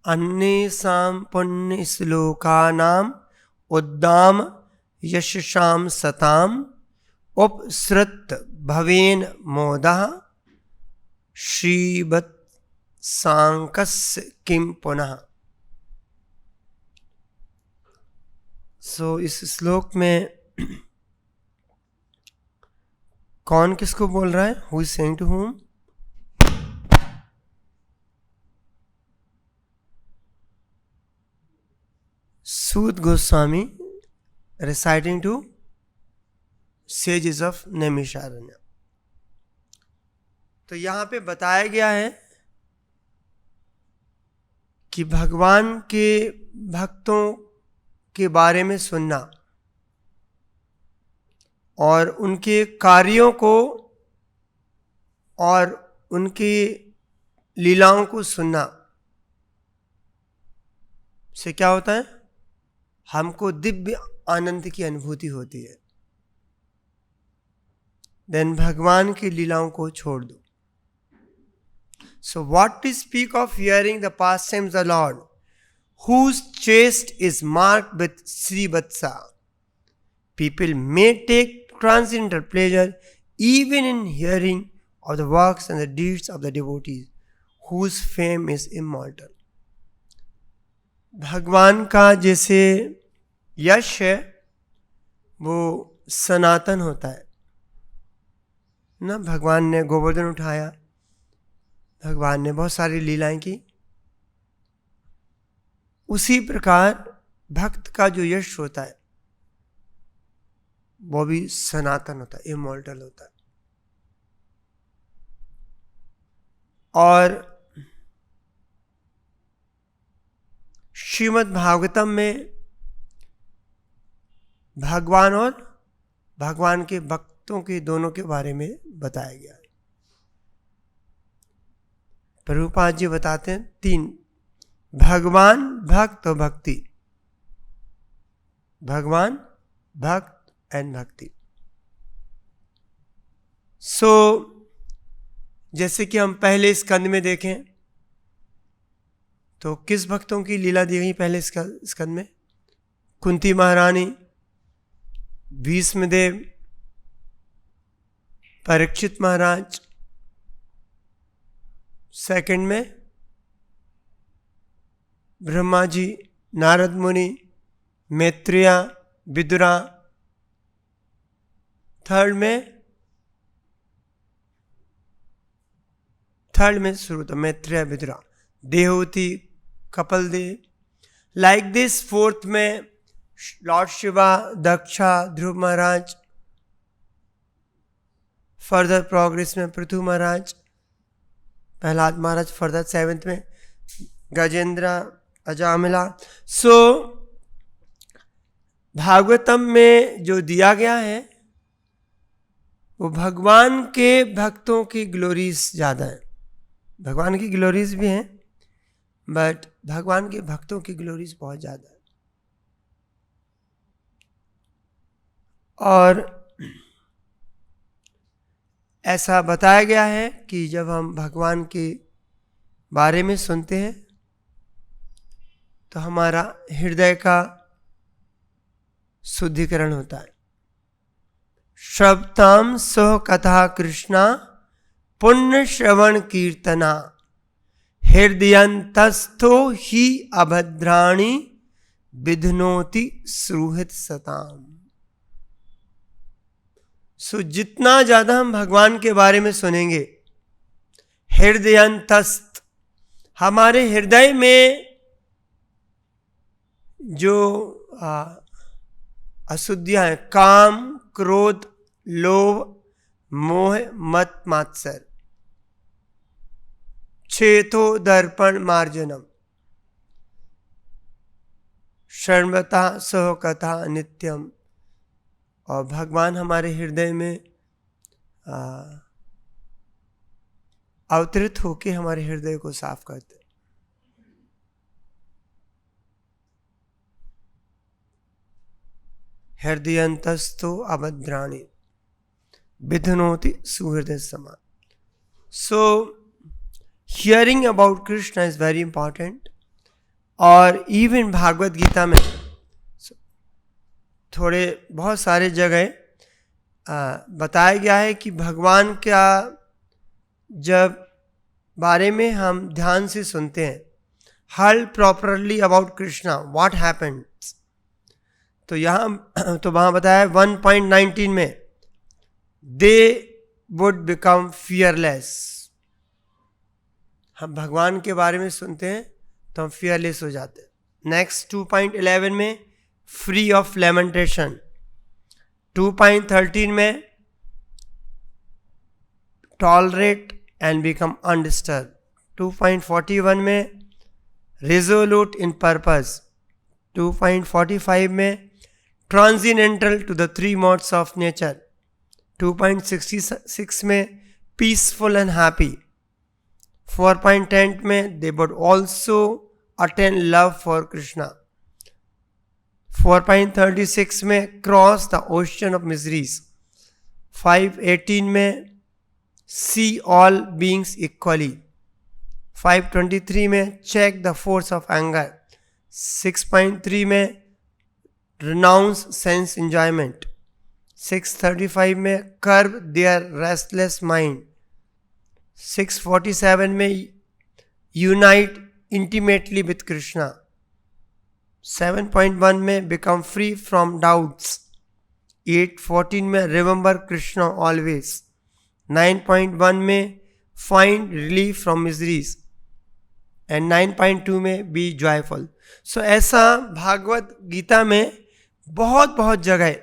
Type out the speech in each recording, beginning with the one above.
अन्येषां पुण्यश्लोकानाम् उद्दाम यशसां सताम् उपसृत भवेन मोदः श्रीवत्साङ्कस्य किं पुनः। इस श्लोक में कौन किसको बोल रहा है? Who is saying to whom? Suta Goswami reciting to sages of Naimisharanya. तो यहां पे बताया गया है कि भगवान के भक्तों के बारे में सुनना और उनके कार्यों को और उनकी लीलाओं को सुनना से क्या होता है? हमको दिव्य आनंद की अनुभूति होती है। देन भगवान की लीलाओं को छोड़ दो। So what to speak of hearing the pastimes the lord whose chest is marked with Srivatsa. People may take transcendental pleasure even in hearing of the works and the deeds of the devotees whose fame is immortal. भगवान का जैसे यश है वो सनातन होता है ना। भगवान ने गोवर्धन उठाया, भगवान ने बहुत सारी लीलाएं की। उसी प्रकार भक्त का जो यश होता है वो भी सनातन होता है, इमॉर्टल होता है। और श्रीमद् भागवतम में भगवान और भगवान के भक्तों के दोनों के बारे में बताया गया है। प्रभुपाद जी बताते हैं 3: भगवान, भक्त और भक्ति। भगवान, भक्त एंड भक्ति। जैसे कि हम पहले स्कंद में देखें तो किस भक्तों की लीला दी गई पहले स्कंद में? कुंती महारानी, भीष्मदेव, परीक्षित महाराज। सेकंड में ब्रह्मा जी, नारद मुनि, मैत्रेय, विदुरा। थर्ड में शुरू था Maitreya, Vidura, Devahuti, Kapil Dev. Like this fourth में लॉर्ड शिवा, दक्षा, ध्रुव महाराज। फर्दर प्रोग्रेस में पृथु महाराज, प्रहलाद महाराज। फर्दर 7th में गजेंद्र, अजामिला। भागवतम में जो दिया गया है वो भगवान के भक्तों की ग्लोरीज ज्यादा है। भगवान की ग्लोरीज भी हैं बट भगवान के भक्तों की ग्लोरीज बहुत ज्यादा है। और ऐसा बताया गया है कि जब हम भगवान के बारे में सुनते हैं तो हमारा हृदय का शुद्धिकरण होता है। श्रवताम सह कथा कृष्णा पुण्य श्रवण कीर्तना हृदयंतस्थो ही अभद्राणि विधनोति सुहृत सताम। जितना ज्यादा हम भगवान के बारे में सुनेंगे, हृदयंतस्थ, हमारे हृदय में जो अशुद्धियां हैं, काम, क्रोध, लोभ, मोह, मत, मात्सर, छेतो दर्पण मार्जनम, शर्मता सह कथा नित्यम। और भगवान हमारे हृदय में अवतरित होके हमारे हृदय को साफ करते। हृदयंतस्थो अभद्राणि विधनोति सुहृदय समान। So hearing about Krishna is very important और इवन भागवत गीता में थोड़े बहुत सारे जगह बताया गया है कि भगवान का जब बारे में हम ध्यान से सुनते हैं, हल properly about Krishna what happens, तो यहाँ तो वहाँ बताया 1.19 में दे वुड बिकम फियरलेस। हम भगवान के बारे में सुनते हैं तो हम फियरलेस हो जाते हैं। नेक्स्ट 2.11 में फ्री ऑफ लेमेंटेशन, 2.13 में टॉलरेट एंड बिकम अनडिस्टर्ब, 2.41 में रिजोल्यूट इन पर्पस, 2.45 में transcendental to the three modes of nature, 2.66 में पीसफुल एंड हैप्पी, 4.10 में they would also attain love for Krishna, 4.36 में cross the ocean of miseries, 5.18 में see all beings equally, 5.23 में check the force of anger, 6.3 में renounce sense enjoyment, 6.35 में curb their restless mind, 6.47 में unite intimately with Krishna, 7.1 में become free from doubts, 8.14 में remember Krishna always, 9.1 में find relief from miseries and 9.2 में be joyful। So ऐसा भागवत गीता में बहुत बहुत जगह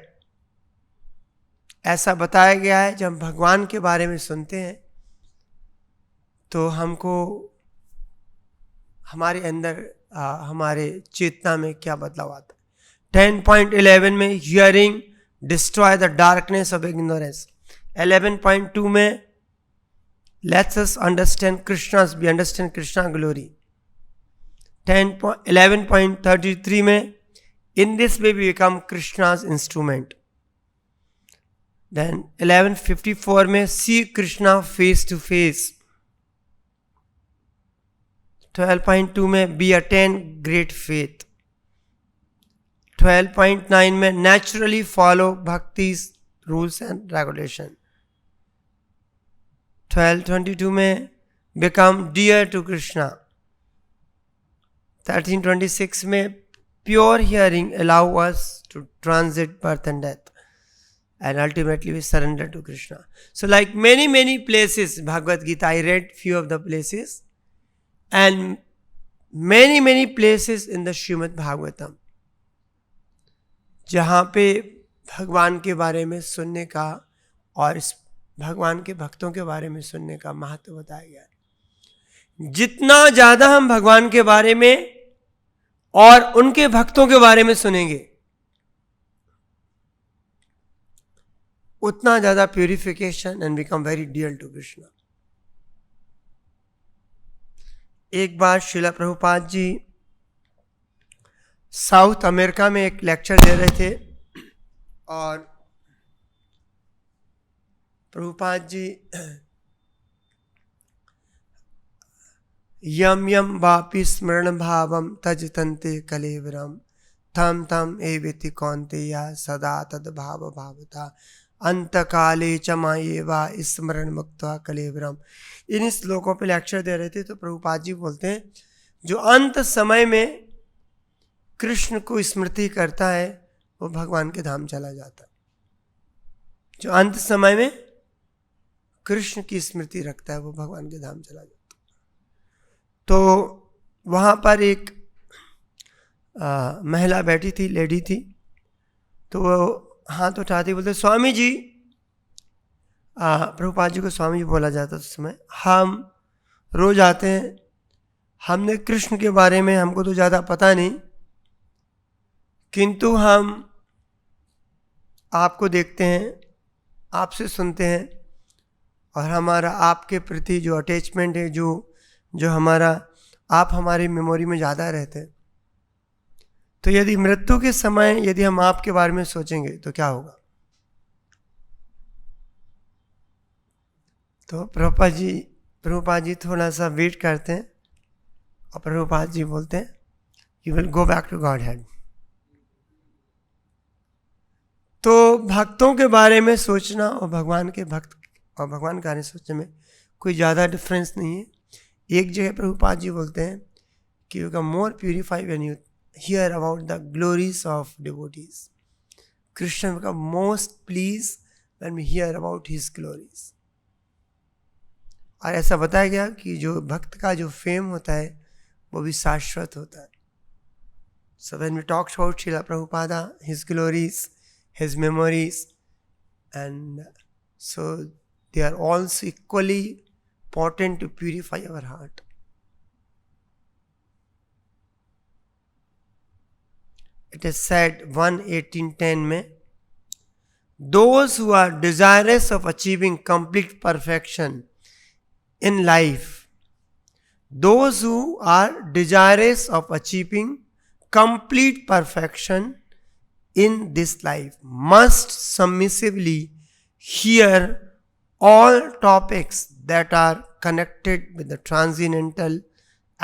ऐसा बताया गया है। जब भगवान के बारे में सुनते हैं तो हमको हमारे अंदर हमारे चेतना में क्या बदलाव आता है। 10.11 में hearing destroy the darkness of ignorance, 11.2 में let's us understand Krishna's be understand Krishna glory, 11.33 में in this way we become Krishna's instrument, then 11.54 में see Krishna face to face, 12.2 में be attain great faith, 12.9 में naturally follow bhakti's rules and regulation, 12.22 में become dear to Krishna, 13.26 में pure hearing allow us to transit birth and death and ultimately we surrender to Krishna. So like many places Bhagavad Gita, I read few of the places and many places in the Srimad Bhagavatam जहाँ पे भगवान के बारे में सुनने का और इस भगवान के भक्तों के बारे में सुनने का महत्व बताया गया है। जितना ज़्यादा हम भगवान के बारे में और उनके भक्तों के बारे में सुनेंगे उतना ज़्यादा purification and become very dear to Krishna. एक बार श्रील प्रभुपाद जी साउथ अमेरिका में एक लेक्चर दे रहे थे और प्रभुपाद जी यम यम वापि स्मरण भावम तजतन्ते कलेवरम थम थम एवेति कौन्तेया सदा तद भाव भावता अंतकाले च मायेवा स्मरण मुक्त्वा कलेवरम। इन श्लोकों पे लेक्चर दे रहे थे तो प्रभुपाद जी बोलते हैं जो अंत समय में कृष्ण को स्मृति करता है वो भगवान के धाम चला जाता है। जो अंत समय में कृष्ण की स्मृति रखता है वो भगवान के धाम चला जाता है। तो वहाँ पर एक महिला बैठी थी, लेडी थी, तो वो हाथ उठाती बोलते स्वामी जी, प्रभुपाद जी को स्वामी जी बोला जाता उस समय, हम रोज आते हैं, हमने कृष्ण के बारे में हमको तो ज़्यादा पता नहीं, किंतु हम आपको देखते हैं, आपसे सुनते हैं और हमारा आपके प्रति जो अटैचमेंट है, जो हमारा आप हमारी मेमोरी में ज़्यादा रहते हैं। तो यदि मृत्यु के समय यदि हम आपके बारे में सोचेंगे तो क्या होगा। तो प्रभुपाद जी थोड़ा सा वेट करते हैं और प्रभुपाद जी बोलते हैं you will go back to Godhead. तो भक्तों के बारे में सोचना और भगवान के भक्त और भगवान के बारे में सोचने में कोई ज़्यादा डिफरेंस नहीं है. एक जगह प्रभुपाद जी बोलते हैं कि you can more purify when you hear about the glories of devotees. Krishna become most please when we hear about his glories. और ऐसा बताया गया कि जो भक्त का जो फेम होता है वो भी शाश्वत होता है. So when we talk about Srila Prabhupada, his glories, his memories, and so they are also equally potent to purify our heart. It is said 1:18:10 में, those who are desirous of achieving complete perfection in life, those who are desirous of achieving complete perfection in this life must submissively hear all topics that are connected with the transcendental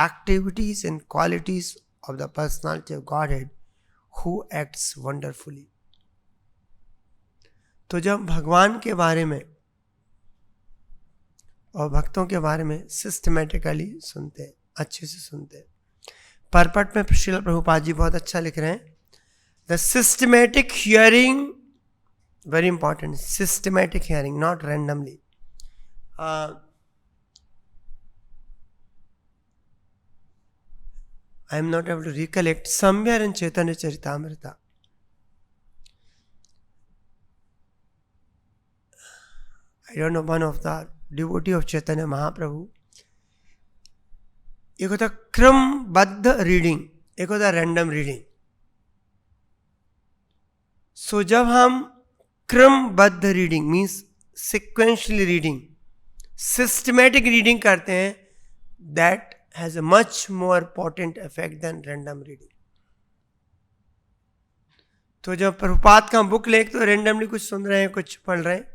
activities and qualities of the personality of Godhead who acts wonderfully. तो जब भगवान के बारे में और भक्तों के बारे में सिस्टमेटिकली सुनते हैं, अच्छे से सुनते हैं. परपट में श्रील प्रभुपाद जी बहुत अच्छा लिख रहे हैं. The systematic hearing, very important, systematic hearing, not randomly. I am not able to recollect, somewhere in Chaitanya Charitamrita, I don't know, one of the devotee of Chaitanya Mahaprabhu, एक होता क्रमबद्ध रीडिंग, एक होता रैंडम रीडिंग. सो जब हम क्रमबद्ध reading means sequentially reading, systematic reading करते हैं, that has a much more potent effect than random reading. तो जब प्रभुपाद का बुक ले तो रैंडमली कुछ सुन रहे हैं, कुछ पढ़ रहे हैं,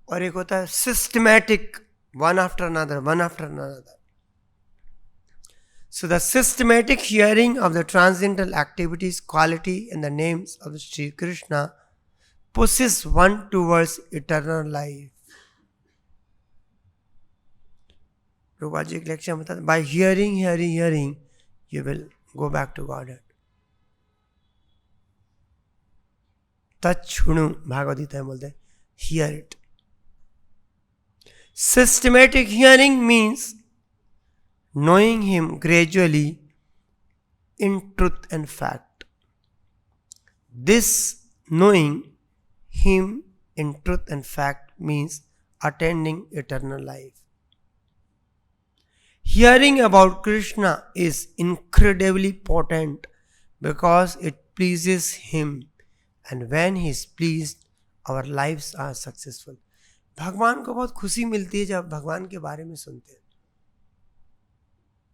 और एक होता है systematic, one after another, one after another. So the systematic hearing of the transcendental activities, quality and the names of Sri Krishna pushes one towards eternal life. Prabhupada ji lecture में बताते, by hearing, you will go back to Godhead. तच्छृणु Bhagavat Gita में बोलते हैं, hear it. Systematic hearing means knowing him gradually in truth and fact. This knowing him in truth and fact means attaining eternal life. Hearing about Krishna is incredibly potent because it pleases him, and when he is pleased, our lives are successful. भगवान को बहुत खुशी मिलती है जब भगवान के बारे में सुनते हैं.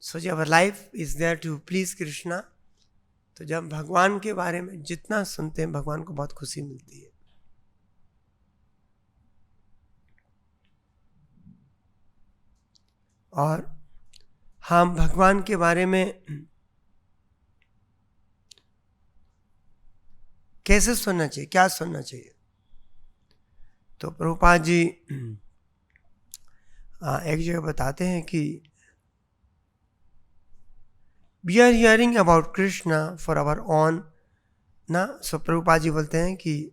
So our life is there to please Krishna. तो जब भगवान के बारे में जितना सुनते हैं, भगवान को बहुत खुशी मिलती है. और हम भगवान के बारे में कैसे सुनना चाहिए, क्या सुनना चाहिए? तो प्रभुपाद जी एक जगह बताते हैं कि we are hearing about Krishna for our own ना. सो प्रभुपाद जी बोलते हैं कि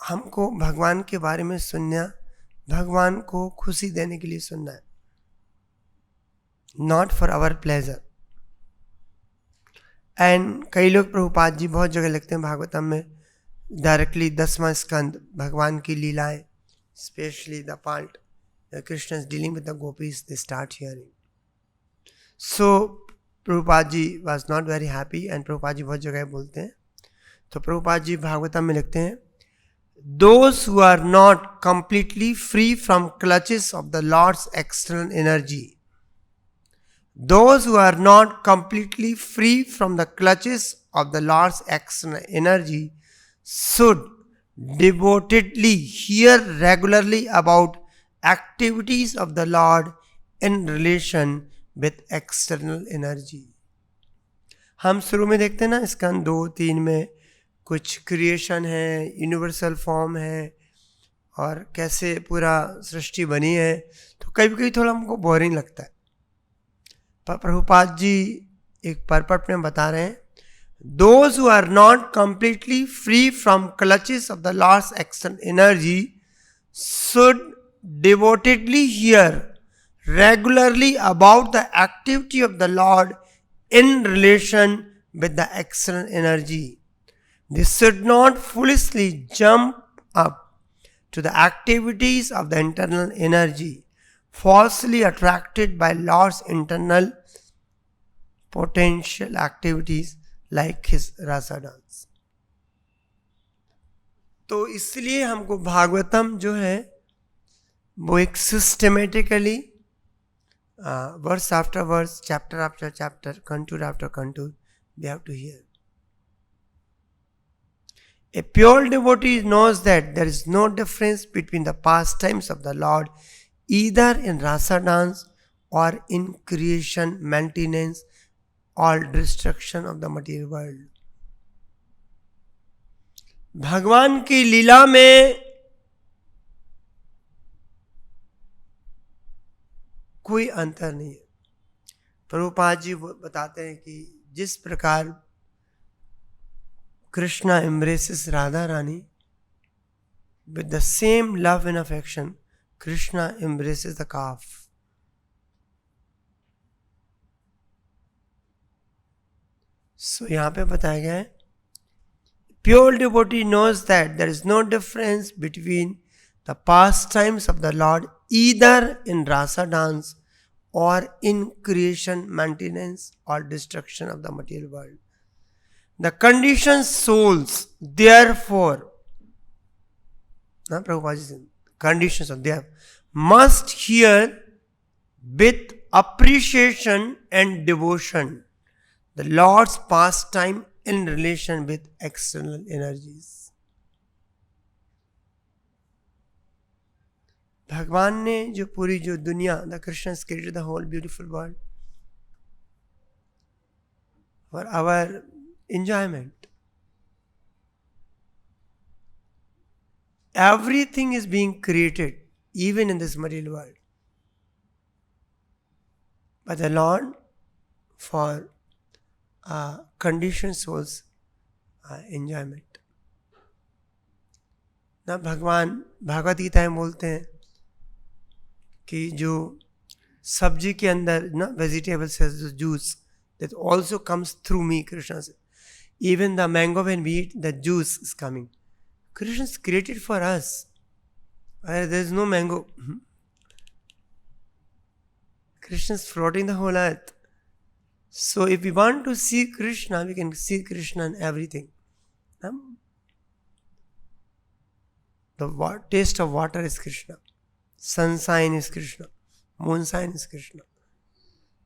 हमको भगवान के बारे में सुनना, भगवान को खुशी देने के लिए सुनना है, not for our pleasure. And कई लोग प्रभुपाद जी बहुत जगह लिखते हैं भागवतम में डायरेक्टली 10वां स्कंद भगवान की लीलाएं, especially the part where Krishna is dealing with the gopis, they start hearing. So Prabhupada ji was not very happy, and Prabhupada ji बहुत जगह बोलते हैं. तो प्रभुपाद जी भागवतम में लिखते हैं, those who are not completely free from clutches of the Lord's external energy, those who are not completely free from the clutches of the Lord's external energy should devotedly hear regularly about activities of the Lord in relation with external energy. हम शुरू में देखते हैं ना, स्कंद 2-3 में कुछ creation है, universal form है और कैसे पूरा सृष्टि बनी है, तो कभी कभी थोड़ा हमको बोरिंग लगता है। पर प्रभुपाद जी एक परपट में बता रहे हैं, those who are not completely free from clutches of the Lord's external energy should devotedly hear regularly about the activity of the Lord in relation with the external energy. They should not foolishly jump up to the activities of the internal energy, falsely attracted by Lord's internal potential activities like his rasa dance. तो इसलिए हमको भागवतम जो है वो एक systematically verse after verse, chapter after chapter, contour after contour, we have to hear. A pure devotee knows that there is no difference between the pastimes of the Lord, either in rasa dance or in creation, maintenance, or destruction of the material world. भगवान की लीला में कोई अंतर नहीं है। प्रभुपाद जी बताते हैं कि जिस प्रकार Krishna embraces Radha Rani, with the same love and affection Krishna embraces the calf. So यहाँ पे बताया गया है, pure devotee knows that there is no difference between the pastimes of the Lord, either in rasa dance or in creation, maintenance, or destruction of the material world. The conditioned souls, therefore, conditions of there must hear with appreciation and devotion the Lord's pastime in relation with external energies. भगवान ने जो पूरी जो दुनिया, the Krishna created the whole beautiful world for our enjoyment. Everything is being created, even in this material world, by the Lord for conditioned souls enjoyment. ना भगवान भागवत गीता में बोलते हैं कि जो सब्जी के अंदर ना वेजिटेबल्स है, जो juice, that also comes through me, Krishna said. Even the mango when we eat, the juice is coming. Krishna is created for us. There is no mango. Krishna is floating the whole earth. So if we want to see Krishna, we can see Krishna in everything. The taste of water is Krishna. Sunshine is Krishna. Moonshine is Krishna.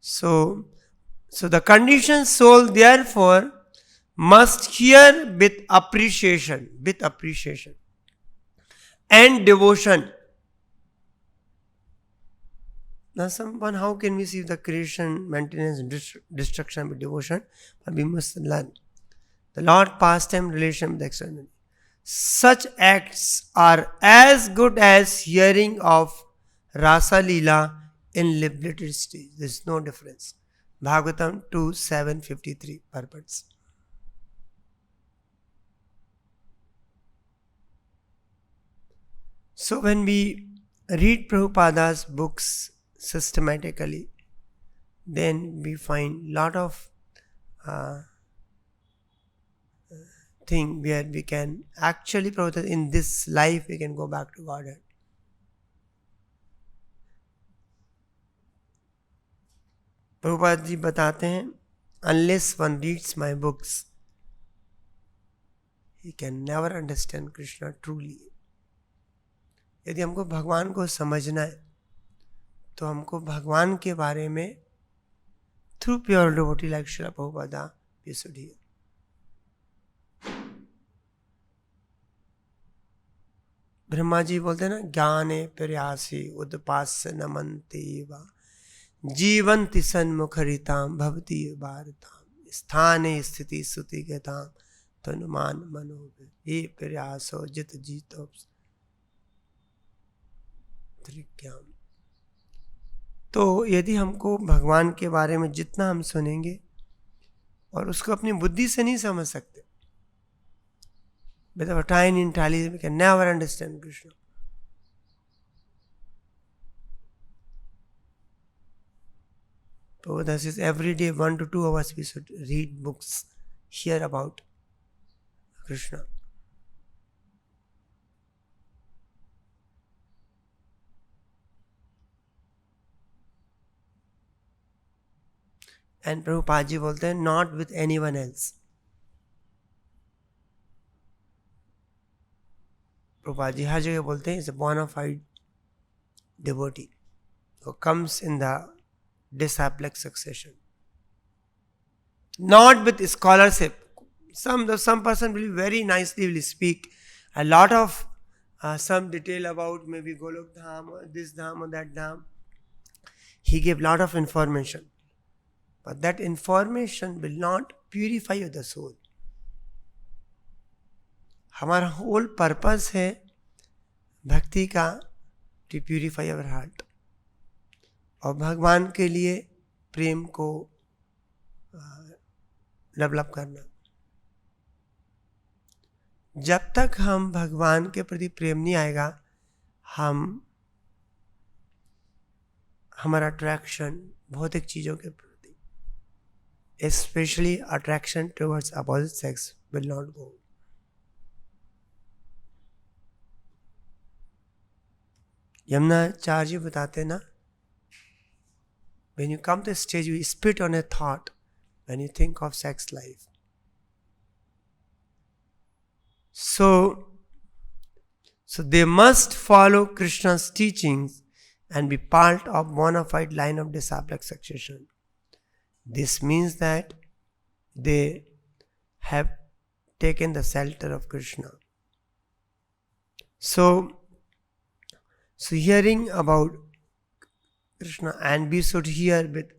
So the conditioned soul, therefore, must hear with appreciation and devotion. Now someone, how can we see the creation, maintenance, destruction with devotion? But we must learn. The Lord pastime relation with the external. Such acts are as good as hearing of Rasa Leela in liberated stage. There is no difference. Bhagavatam 2:753 purports. So when we read Prabhupada's books systematically, then we find lot of thing where we can actually, in this life, we can go back to Godhead. Prabhupada ji बताते हैं, unless one reads my books, he can never understand Krishna truly. यदि हमको भगवान को समझना है तो हमको भगवान के बारे में through pure devotee like Srila Prabhupada we should hear. Brahma ji बोलते हैं ना, ज्ञाने प्रयासी उदपास्य नमन्ते वा जीवंति सन्मुखरिताम भवती भारताम स्थाने स्थिति सुति गताम तनुमान मनोबे ये प्रयासो जित जीतो त्रिज्ञाम। तो यदि हमको भगवान के बारे में जितना हम सुनेंगे और उसको अपनी बुद्धि से नहीं समझ सकते, with our tiny intelligence we can never understand Krishna. Prabhupada says every day 1 to 2 hours we should read books, hear about Krishna. And Prabhupada ji बोलते हैं not with anyone else. Prabhupada ji हर जगह बोलते हैं is a bona fide devotee who comes in the disciplic succession. Not with scholarship. Some person will very nicely will speak a lot of some detail about maybe Golok Dham or this Dham or that Dham. He gave lot of information. But that information will not purify the soul. हमारा whole purpose है भक्ति का to purify our heart और भगवान के लिए प्रेम को develop करना। जब तक हम भगवान के प्रति प्रेम नहीं आएगा, हमारा अट्रैक्शन भौतिक चीज़ों के प्रति, specially attraction towards opposite sex, will not go. Yamunacharya ji बताते ना, when you come to a stage you spit on a thought when you think of sex life. So they must follow Krishna's teachings and be part of bona fide line of disciplic succession. This means that they have taken the shelter of Krishna. So hearing about Krishna, and we should hear with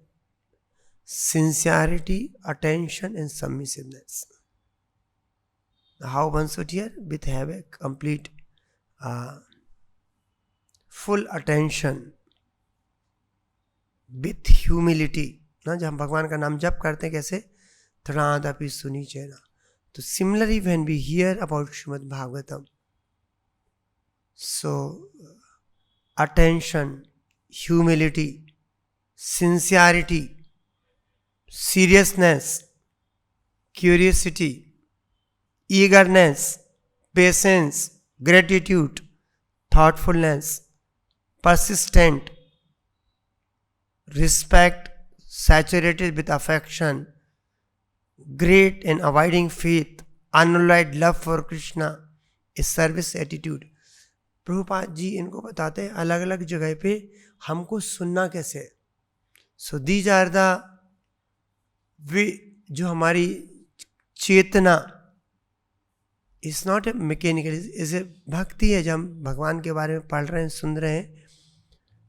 sincerity, attention and submissiveness. How one should hear? With have a complete full attention, with humility. ना जब हम भगवान का नाम जप करते हैं कैसे, थोड़ादपि सुनी चेना. तो similarly when we hear about Srimad Bhagavatam, so attention, humility, sincerity, seriousness, curiosity, eagerness, patience, gratitude, thoughtfulness, persistent, respect, saturated with affection, great and abiding faith, unalloyed love for Krishna, a service attitude. Prabhupada ji इनको बताते हैं अलग अलग जगह पे हमको सुनना कैसे है. So these are the way, जो हमारी चेतना is not a mechanical, is a bhakti है. जब हम भगवान के बारे में पढ़ रहे हैं, सुन रहे हैं,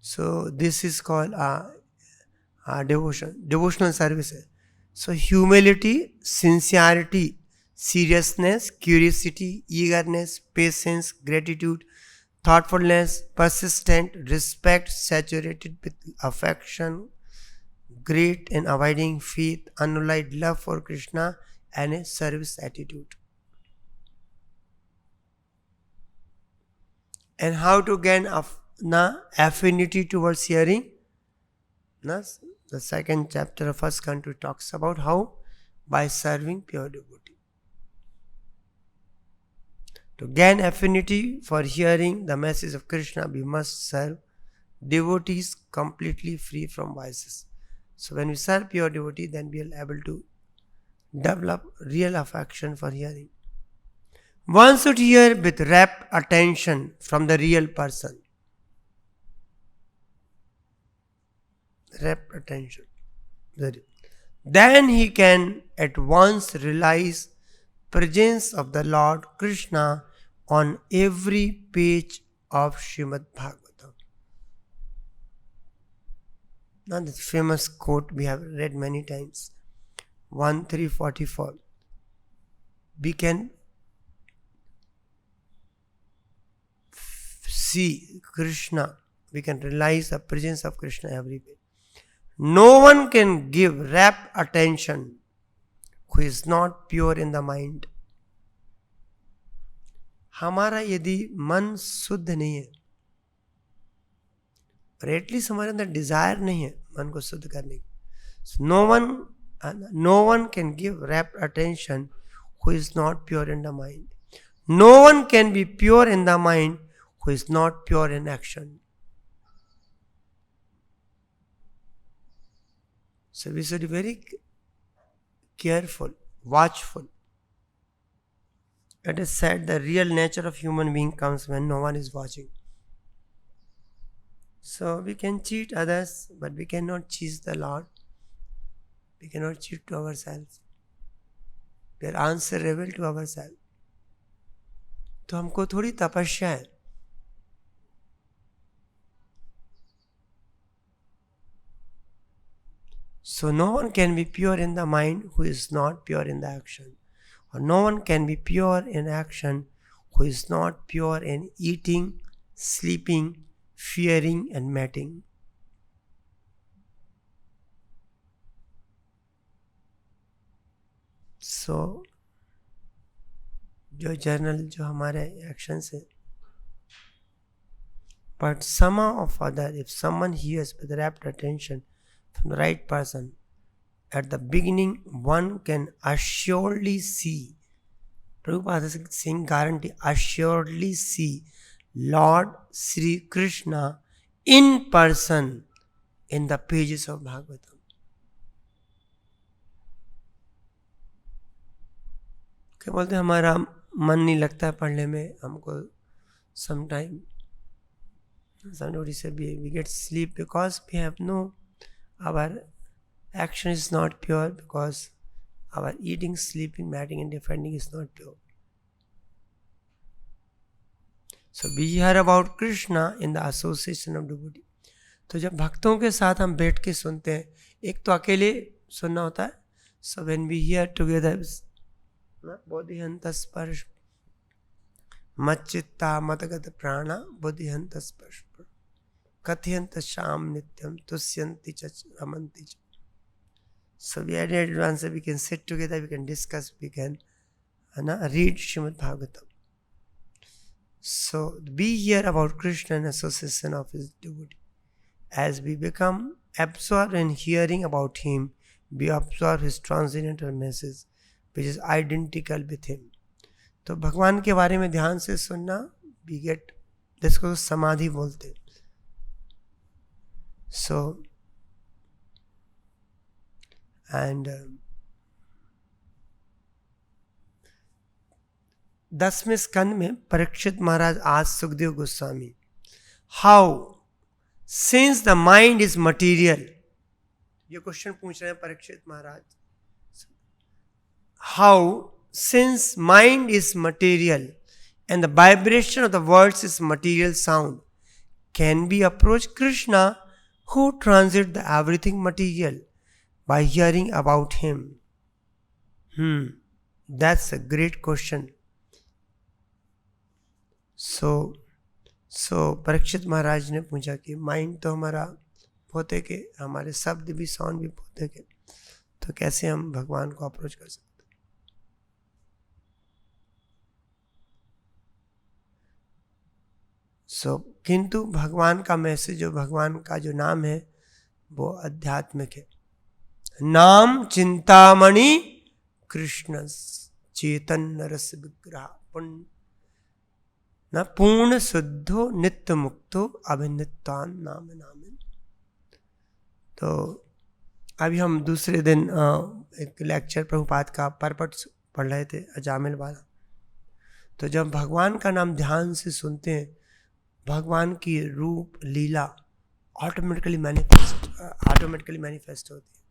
so this is called devotional service है. So humility, sincerity, seriousness, curiosity, eagerness, patience, gratitude, thoughtfulness, persistent, respect, saturated with affection, great and abiding faith, unalloyed love for Krishna, and a service attitude. And how to gain affinity towards hearing? The second chapter of First Canto talks about how, by serving pure devotee. To gain affinity for hearing the message of Krishna, we must serve devotees completely free from vices. So when we serve pure devotee, then we are able to develop real affection for hearing. One should hear with rapt attention from the real person. Rapt attention. Then he can at once realize presence of the Lord Krishna on every page of Srimad Bhagavatam. Now this famous quote we have read many times, 1344. We can see Krishna, we can realize the presence of Krishna everywhere. No one can give rapt attention who is not pure in the mind. हमारा यदि मन शुद्ध नहीं है, और at least हमारे अंदर Dzire नहीं है मन को शुद्ध करने की, no one can give rapt attention who is not pure in the mind. No one can be pure in the mind who is not pure in action. So we should be very careful, watchful. It is said the real nature of human being comes when no one is watching. So we can cheat others, but we cannot cheat the Lord. We cannot cheat to ourselves. We are answerable to ourselves. तो हमको थोड़ी तपस्या है. So no one can be pure in the mind who is not pure in the action. Or no one can be pure in action who is not pure in eating, sleeping, fearing and mating. So जो journal जो हमारे actions है, but somehow or other if someone hears with rapt attention from the right person, at the beginning one can assuredly see, Prabhupada is saying guarantee, assuredly see Lord Sri Krishna in person in the pages of Bhagavatam. क्या बोलते हैं, हमारा मन नहीं लगता है पढ़ने में, हमको sometime somebody said we get sleep because we have no, our action is not pure, because our eating, sleeping, matting and defending is not pure. So we hear about Krishna in the association of devotee. तो जब भक्तों के साथ हम बैठ के सुनते हैं, एक तो अकेले सुनना होता है. So when we hear together, bodhihanta sparsh मच्चित्ता मतगत प्राणा बुद्धिहंत स्पर्श कथयंत शाम नित्यम तुष्यंति च रमंति च. So we had advance, we can sit together, we can discuss, we can read Srimad Bhagavatam. So we hear about Krishna and association of his devotee. As we become absorbed in hearing about him, we absorb his transcendental message, which is identical with him. तो भगवान के बारे में ध्यान से सुनना, we get, जिसको समाधि बोलते. So and 10वें स्कंद में परीक्षित महाराज आज Sukhdev Goswami, how since the mind is material, ये क्वेश्चन पूछ रहे हैं Parikshit Maharaj. How since mind is material and the vibration of the words is material sound, can we approach Krishna who transcends the everything material by hearing about him? That's a great question. So Parikshit Maharaj ने पूछा कि mind तो हमारा भौतिक है, हमारे शब्द भी साउंड भी भौतिक है, तो कैसे हम भगवान को अप्रोच कर सकते. किंतु भगवान का मैसेज, जो भगवान का जो नाम है वो आध्यात्मिक है. नाम चिंतामणि कृष्ण चैतन्य रस विग्रह न पूर्ण शुद्धो नित्य मुक्तो अभिनित्वान नाम नामिन. तो अभी हम दूसरे दिन एक लेक्चर प्रभुपाद का परपट पढ़ रहे थे, अजामिल वाला. तो जब भगवान का नाम ध्यान से सुनते हैं, भगवान की रूप लीला ऑटोमेटिकली मैनिफेस्ट होती है.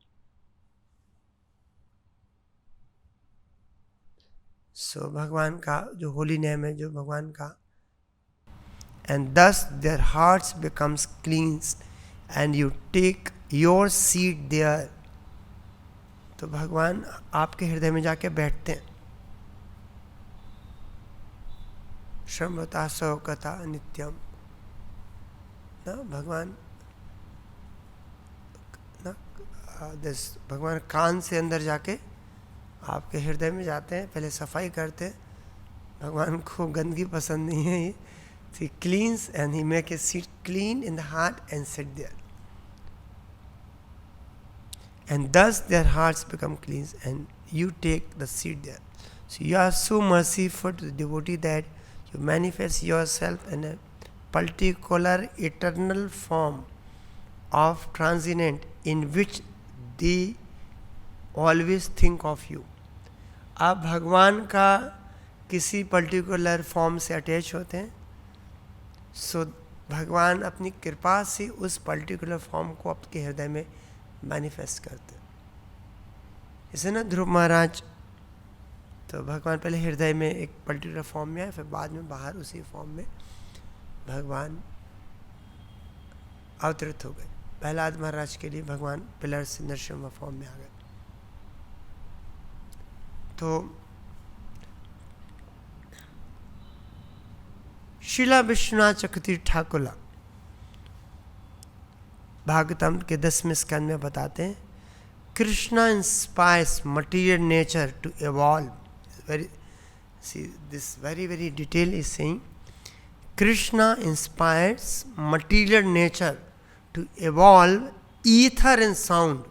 सो भगवान का जो होली नेम है, जो भगवान का, and thus their hearts becomes cleansed and you take your seat there. तो भगवान आपके हृदय में जाके बैठते हैं। श्रमता सौकता नित्यम ना, भगवान ना, भगवान कान से अंदर जाके आपके हृदय में जाते हैं, पहले सफाई करते हैं। भगवान को गंदगी पसंद नहीं है। He cleans and he make a seat clean in the heart and sit there. And thus their hearts become clean and you take the seat there. So you are so merciful to the devotee that you manifest yourself in a particular eternal form of transcendent in which they always think of you. आप भगवान का किसी particular form से attach होते हैं, सो भगवान अपनी कृपा से उस पर्टिकुलर फॉर्म को आपके हृदय में मैनिफेस्ट करते हैं। जैसे ना ध्रुव महाराज, तो भगवान पहले हृदय में एक पर्टिकुलर फॉर्म में आए, फिर बाद में बाहर उसी फॉर्म में भगवान अवतरित हो गए। प्रहलाद महाराज के लिए भगवान पिलर से नरसिम्हा फॉर्म में आ गए। तो शिला विश्वनाथ चक्रवर्ती ठाकुर भागवतम के 10वें स्कंद में बताते हैं, Krishna inspires material nature to evolve. This very detail is saying Krishna inspires material nature to evolve ether and sound.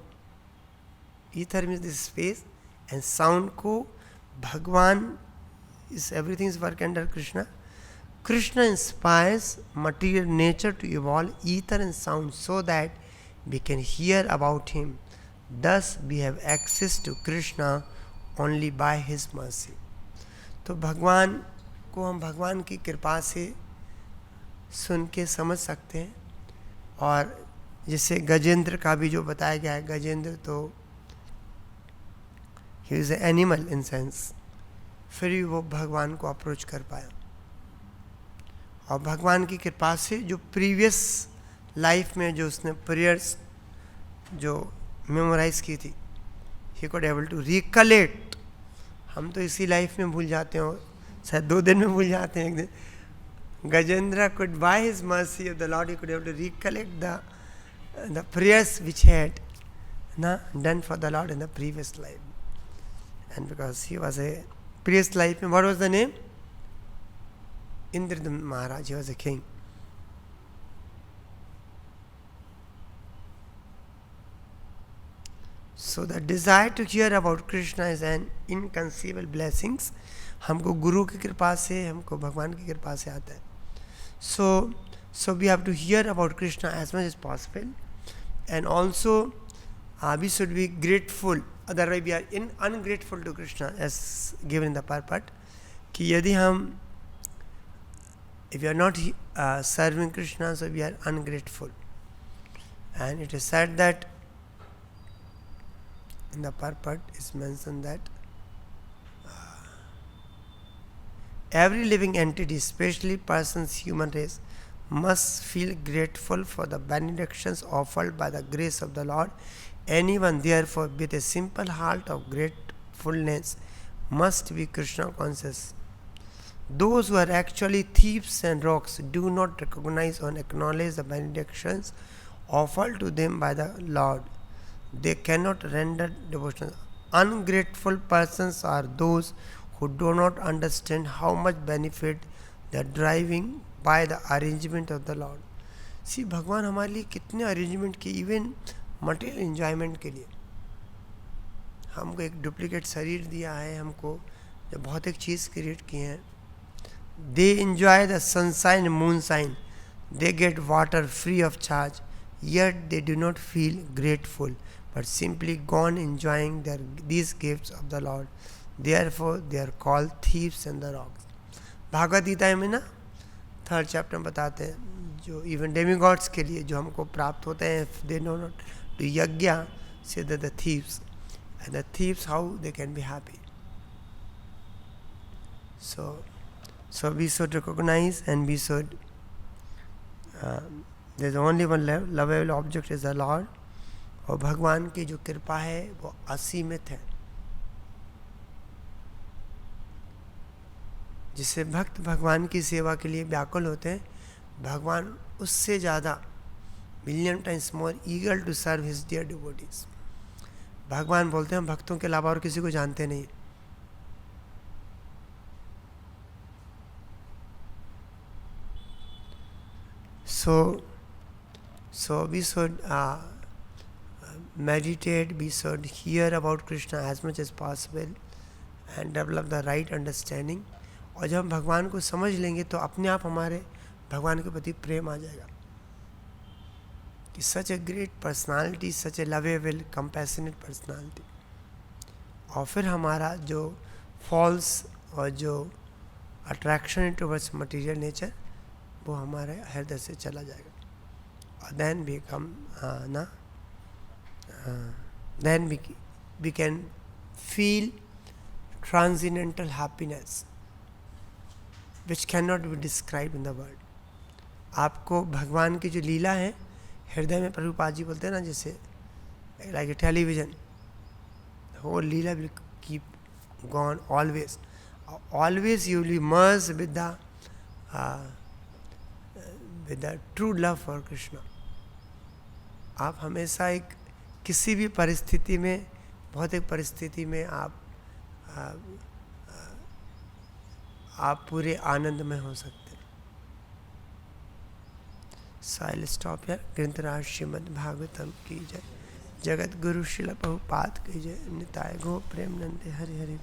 Ether means this space, and sound ko Bhagwan is, everything is work under Krishna. Krishna inspires material nature to evolve ether and sound so that we can hear about him. Thus we have access to Krishna only by his mercy. तो भगवान को हम भगवान की कृपा से सुन के समझ सकते हैं। और जैसे गजेंद्र का भी जो बताया गया है, गजेंद्र तो he is a animal in sense, फिर भी वो भगवान को अप्रोच कर पाया। और भगवान की कृपा से जो प्रीवियस लाइफ में जो उसने प्रेयर्स जो मेमोराइज की थी, he could able to recollect. हम तो इसी लाइफ में भूल जाते हो, शायद 2 दिन में भूल जाते हैं, एक दिन। Gajendra could by his mercy of the Lord, he could able to recollect the prayers which he had done for the Lord in the previous life. And because he was a previous life, what was the name? Indradumna Maharaj, he was a king. So the desire to hear about Krishna is an inconceivable blessings. हमको गुरु की कृपा से, हमको भगवान की कृपा से आता है। So we have to hear about Krishna as much as possible, and also we should be grateful. Otherwise we are ungrateful to Krishna, as given in the purport. कि यदि हम, if we are not serving Krishna, so we are ungrateful. And it is said that in the purport is mentioned that every living entity, especially persons human race, must feel grateful for the benedictions offered by the grace of the Lord. Anyone therefore with a simple heart of gratefulness must be Krishna conscious. Those who are actually thieves and rogues do not recognize or acknowledge the benedictions offered to them by the Lord. They cannot render devotion. Ungrateful persons are those who do not understand how much benefit they are deriving by the arrangement of the Lord. See, भगवान हमारे लिए कितने arrangement किए, even material enjoyment के लिए। हमको एक duplicate शरीर दिया है, हमको जो भौतिक चीज़ क्रिएट किए हैं। They enjoy the sunshine and moonshine. They get water free of charge. Yet they do not feel grateful, but simply gone enjoying these gifts of the Lord. Therefore they are called thieves and the rogues. Bhagavat Gita में ना 3rd chapter में बताते हैं, जो even demigods के लिए जो हमको प्राप्त होते हैं, they know not to यज्ञ, say that the thieves, and the thieves how they can be happy. So we should recognize and we should there's only one lovable object is the Lord. और भगवान की जो कृपा है वो असीमित है. जिससे भक्त भगवान की सेवा के लिए व्याकुल होते हैं, भगवान उससे ज़्यादा million times more eager to serve his dear devotees. भगवान बोलते हैं भक्तों के अलावा और किसी को जानते नहीं. So we should meditate, we should hear about Krishna as much as possible and develop the right understanding. और जब हम भगवान को समझ लेंगे तो अपने आप हमारे भगवान के प्रति प्रेम आ जाएगा कि such a great personality, such a lovable compassionate personality. और फिर हमारा जो फॉल्स और जो अट्रैक्शन टुवर्ड्स मटेरियल नेचर वो हमारे हृदय से चला जाएगा. और then we come then we can feel transcendental happiness which cannot be described in the world. आपको भगवान की जो लीला है हृदय में, प्रभुपाद जी बोलते हैं ना, जैसे लाइक ए टेलीविजन, वो leela will keep gone always. Always you will merge with the true love for Krishna. आप हमेशा एक किसी भी परिस्थिति में, भौतिक परिस्थिति में आप पूरे आनंद में हो सकते हैं. So I'll stop here. ग्रंथराज Shrimad Bhagavatam की जय. जगत गुरु श्रील प्रभुपाद की जय. निताय गो प्रेम नंदे हरि हरि.